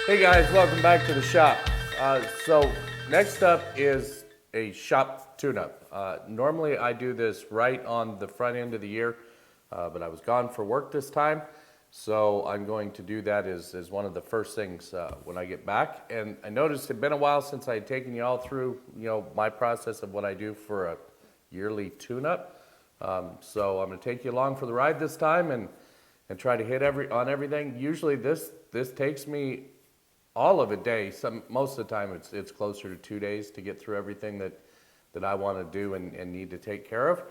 Hey guys, welcome back to the shop. So next up is a shop tune-up. Normally I do this right on the front end of the year, but I was gone for work this time, so I'm going to do that as one of the first things when I get back. And I noticed it had been a while since I had taken you all through, my process of what I do for a yearly tune-up. So I'm going to take you along for the ride this time and try to hit on everything. Usually this takes me all of a day. Most of the time it's closer to 2 days to get through everything that I want to do and need to take care of.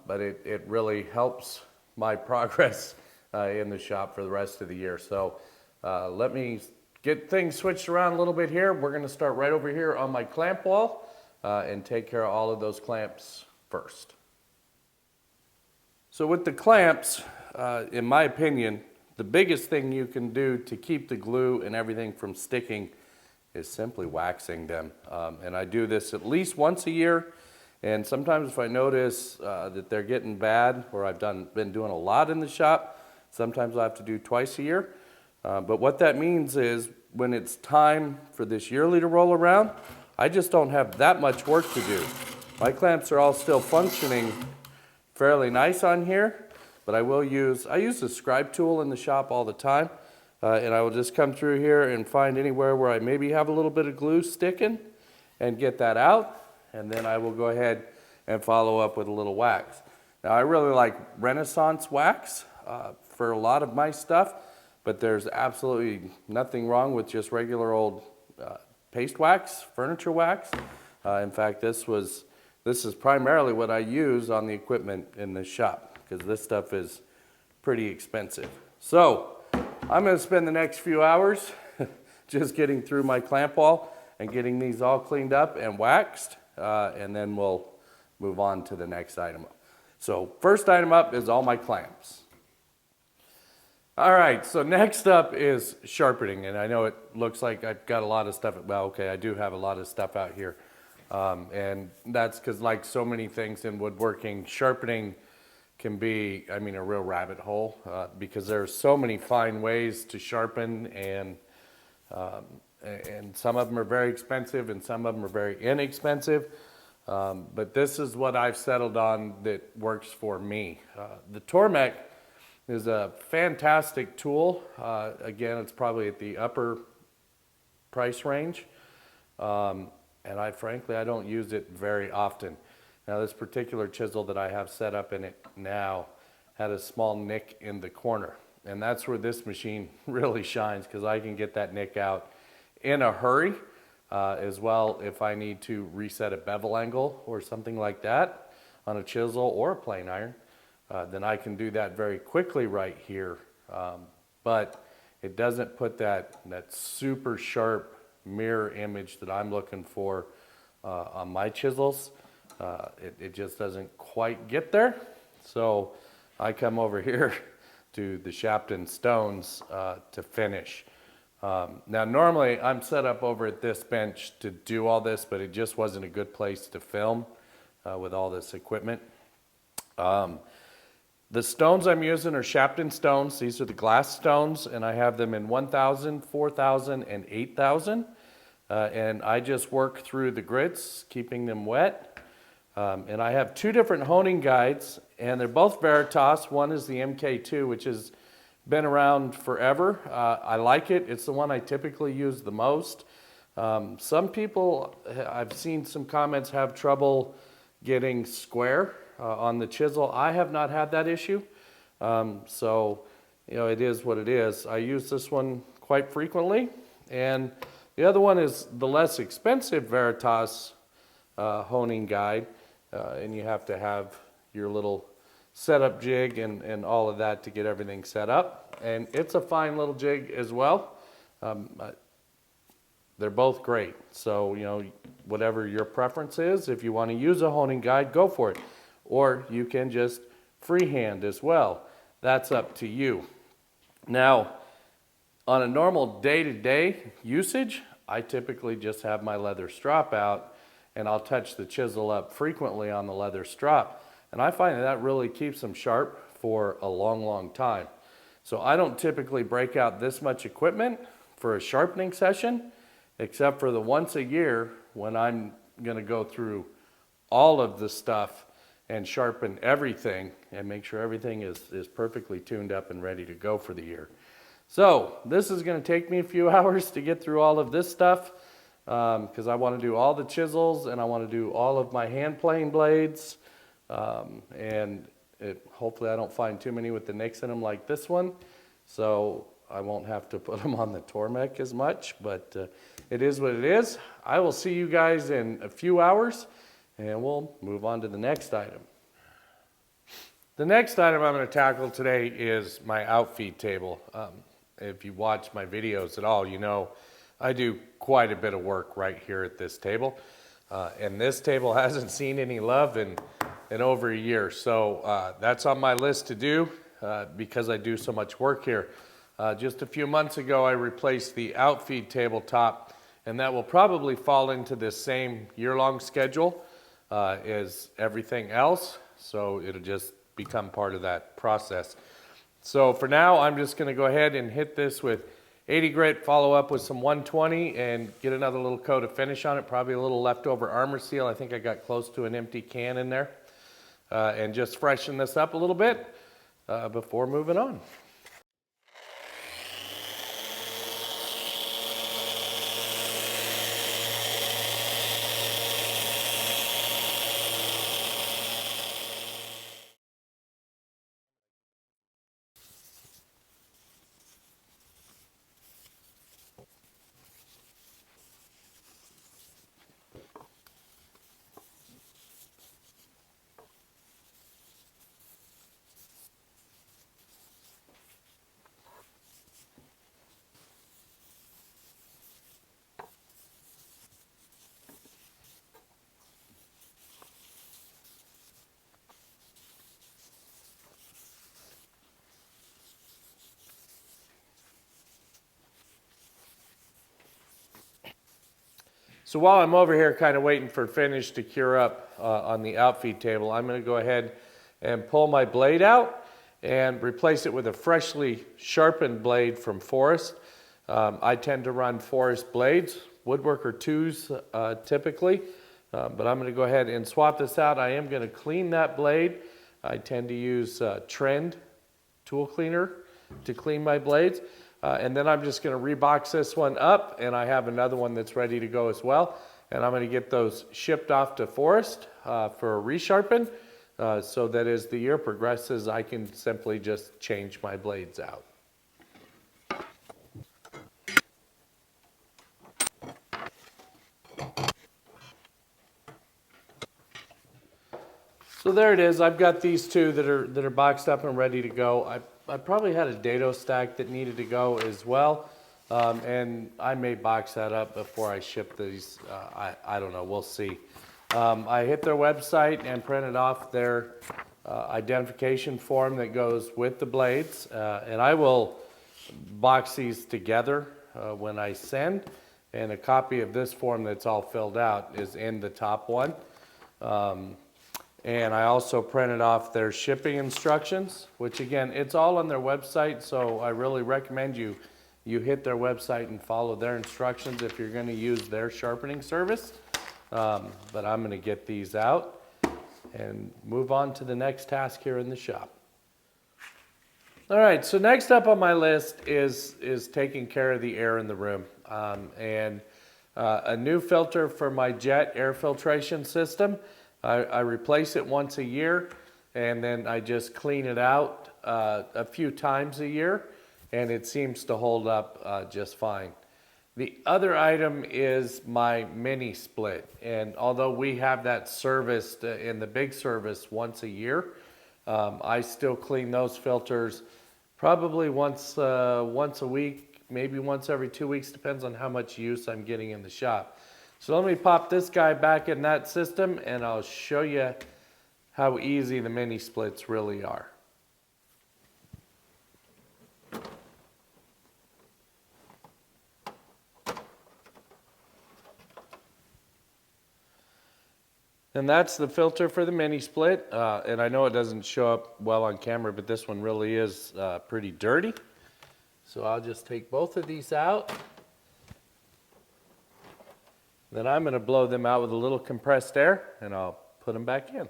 But it really helps my progress in the shop for the rest of the year. So let me get things switched around a little bit here. We're going to start right over here on my clamp wall and take care of all of those clamps first. So with the clamps, in my opinion, the biggest thing you can do to keep the glue and everything from sticking is simply waxing them. And I do this at least once a year. And sometimes if I notice that they're getting bad, or I've been doing a lot in the shop, sometimes I have to do twice a year. But what that means is when it's time for this yearly to roll around, I just don't have that much work to do. My clamps are all still functioning fairly nice on here. But I use the scribe tool in the shop all the time, and I will just come through here and find anywhere where I maybe have a little bit of glue sticking and get that out, and then I will go ahead and follow up with a little wax. Now I really like Renaissance wax for a lot of my stuff, but there's absolutely nothing wrong with just regular old paste wax, furniture wax. In fact, this is primarily what I use on the equipment in this shop, because this stuff is pretty expensive. So I'm going to spend the next few hours just getting through my clamp wall and getting these all cleaned up and waxed, and then we'll move on to the next item. So first item up is all my clamps. All right, so next up is sharpening, and I know it looks like I've got a lot of stuff. Well, okay, I do have a lot of stuff out here, and that's because, like so many things in woodworking, sharpening can be, a real rabbit hole because there's so many fine ways to sharpen, and some of them are very expensive and some of them are very inexpensive. But this is what I've settled on that works for me. The Tormek is a fantastic tool. Again, it's probably at the upper price range. And frankly, I don't use it very often. Now this particular chisel that I have set up in it now had a small nick in the corner. And that's where this machine really shines, because I can get that nick out in a hurry. As well, if I need to reset a bevel angle or something like that on a chisel or a plane iron, then I can do that very quickly right here. But it doesn't put that super sharp mirror image that I'm looking for on my chisels. It just doesn't quite get there. So I come over here to the Sharpening stones to finish. Now normally I'm set up over at this bench to do all this, but it just wasn't a good place to film with all this equipment. The stones I'm using are Sharpening stones. These are the glass stones, and I have them in 1,000, 4,000, and 8,000. And I just work through the grits, keeping them wet. And I have two different honing guides, and they're both Veritas. One is the MK2, which has been around forever. I like it. It's the one I typically use the most. Some people, I've seen some comments, have trouble getting square on the chisel. I have not had that issue. So, it is what it is. I use this one quite frequently. And the other one is the less expensive Veritas honing guide. And you have to have your little setup jig and all of that to get everything set up. And it's a fine little jig as well. They're both great. So, whatever your preference is, if you want to use a honing guide, go for it. Or you can just freehand as well. That's up to you. Now, on a normal day-to-day usage, I typically just have my leather strop out, and I'll touch the chisel up frequently on the leather strop. And I find that really keeps them sharp for a long, long time. So I don't typically break out this much equipment for a sharpening session, except for the once a year when I'm going to go through all of the stuff and sharpen everything and make sure everything is perfectly tuned up and ready to go for the year. So this is going to take me a few hours to get through all of this stuff because I want to do all the chisels and I want to do all of my hand plane blades, and hopefully I don't find too many with the nicks in them like this one, so I won't have to put them on the Tormek as much, but it is what it is. I will see you guys in a few hours and we'll move on to the next item. The next item I'm going to tackle today is my Outfeed table. If you watch my videos at all, you know I do quite a bit of work right here at this table. And this table hasn't seen any love in over a year. So that's on my list to do because I do so much work here. Just a few months ago, I replaced the Outfeed tabletop, and that will probably fall into this same year-long schedule as everything else. So it'll just become part of that process. So for now, I'm just going to go ahead and hit this with 80 grit, follow up with some 120, and get another little coat of finish on it, probably a little leftover armor seal. I think I got close to an empty can in there. And just freshen this up a little bit before moving on. So while I'm over here kind of waiting for finish to cure up on the Outfeed table, I'm going to go ahead and pull my blade out and replace it with a freshly sharpened blade from Forest. I tend to run Forest blades, Woodworker 2s typically, but I'm going to go ahead and swap this out. I am going to clean that blade. I tend to use Trend tool cleaner to clean my blades. And then I'm just going to rebox this one up, and I have another one that's ready to go as well. And I'm going to get those shipped off to Forest for a resharpen, so that as the year progresses, I can simply just change my blades out. So there it is. I've got these two that are boxed up and ready to go. I probably had a dado stack that needed to go as well, and I may box that up before I ship these. I don't know. We'll see. I hit their website and printed off their identification form that goes with the blades, and I will box these together when I send, and a copy of this form that's all filled out is in the top one. And I also printed off their shipping instructions, which again, it's all on their website, so I really recommend you hit their website and follow their instructions if you're going to use their sharpening service. But I'm going to get these out and move on to the next task here in the shop. All right, so next up on my list is taking care of the air in the room. And a new filter for my jet air filtration system. I replace it once a year, and then I just clean it out a few times a year, and it seems to hold up just fine. The other item is my mini split, and although we have that serviced in the big service once a year, I still clean those filters probably once a week, maybe once every 2 weeks, depends on how much use I'm getting in the shop. So let me pop this guy back in that system, and I'll show you how easy the mini splits really are. And that's the filter for the mini split, and I know it doesn't show up well on camera, but this one really is pretty dirty. So I'll just take both of these out. Then I'm going to blow them out with a little compressed air, and I'll put them back in.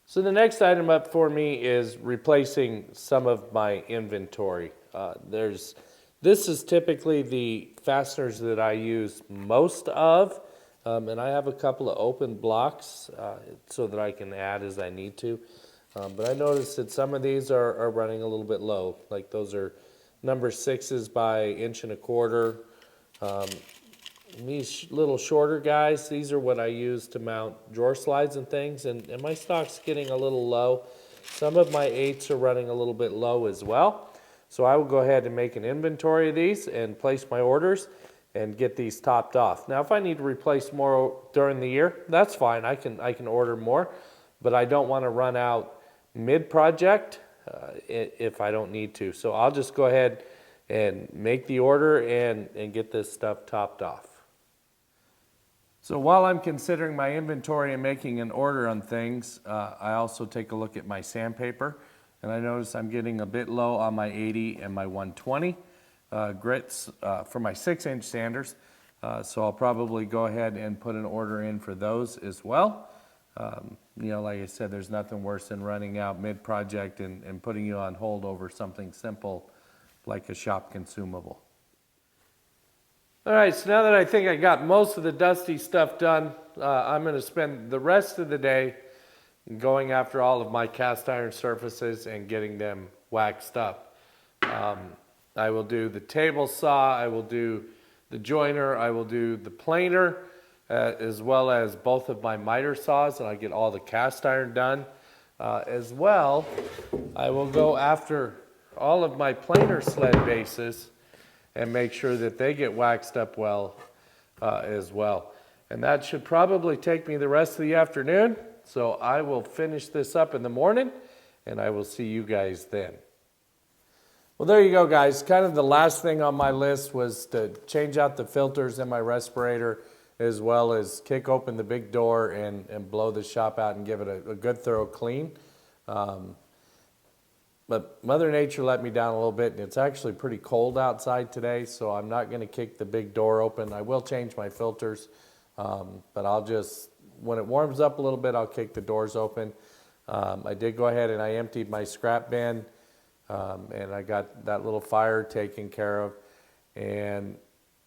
So the next item up for me is replacing some of my inventory. This is typically the fasteners that I use most of, and I have a couple of open blocks so that I can add as I need to. But I noticed that some of these are running a little bit low, like those are number 6s by 1.25 inches. These little shorter guys, these are what I use to mount drawer slides and things, and my stock's getting a little low. Some of my 8s are running a little bit low as well. So I will go ahead and make an inventory of these and place my orders and get these topped off. Now if I need to replace more during the year, that's fine. I can order more, but I don't want to run out mid-project if I don't need to. So I'll just go ahead and make the order and get this stuff topped off. So while I'm considering my inventory and making an order on things, I also take a look at my sandpaper, and I notice I'm getting a bit low on my 80 and my 120 grits for my 6-inch sanders. So I'll probably go ahead and put an order in for those as well. Like I said, there's nothing worse than running out mid-project and putting you on hold over something simple like a shop consumable. All right, so now that I think I got most of the dusty stuff done, I'm going to spend the rest of the day going after all of my cast iron surfaces and getting them waxed up. I will do the table saw, I will do the joiner, I will do the planer, as well as both of my miter saws, and I get all the cast iron done. As well, I will go after all of my planer sled bases and make sure that they get waxed up well as well. And that should probably take me the rest of the afternoon. So I will finish this up in the morning and I will see you guys then. Well, there you go, guys. Kind of the last thing on my list was to change out the filters in my respirator, as well as kick open the big door and blow the shop out and give it a good thorough clean. But Mother Nature let me down a little bit, and it's actually pretty cold outside today, so I'm not going to kick the big door open. I will change my filters, but I'll just, when it warms up a little bit, I'll kick the doors open. I did go ahead and I emptied my scrap bin, and I got that little fire taken care of. And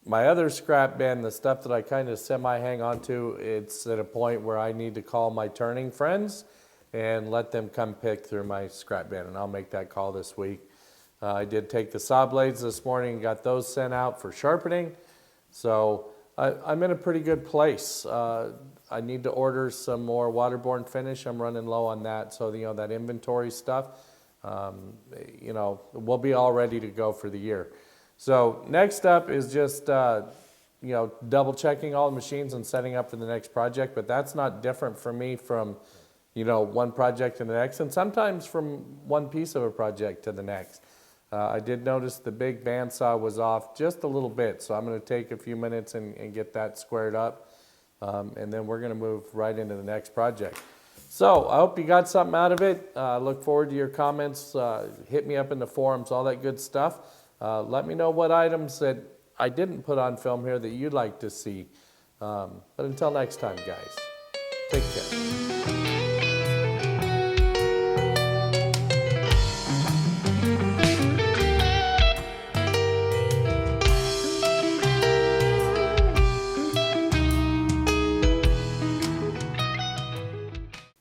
my other scrap bin, the stuff that I kind of semi-hang on to, it's at a point where I need to call my turning friends and let them come pick through my scrap bin, and I'll make that call this week. I did take the saw blades this morning and got those sent out for sharpening. So I'm in a pretty good place. I need to order some more waterborne finish. I'm running low on that. So, that inventory stuff, we'll be all ready to go for the year. So next up is just, double checking all the machines and setting up for the next project. But that's not different for me from one project to the next, and sometimes from one piece of a project to the next. I did notice the big bandsaw was off just a little bit, so I'm going to take a few minutes and get that squared up, and then we're going to move right into the next project. So I hope you got something out of it. Look forward to your comments. Hit me up in the forums, all that good stuff. Let me know what items that I didn't put on film here that you'd like to see. But until next time, guys, take care.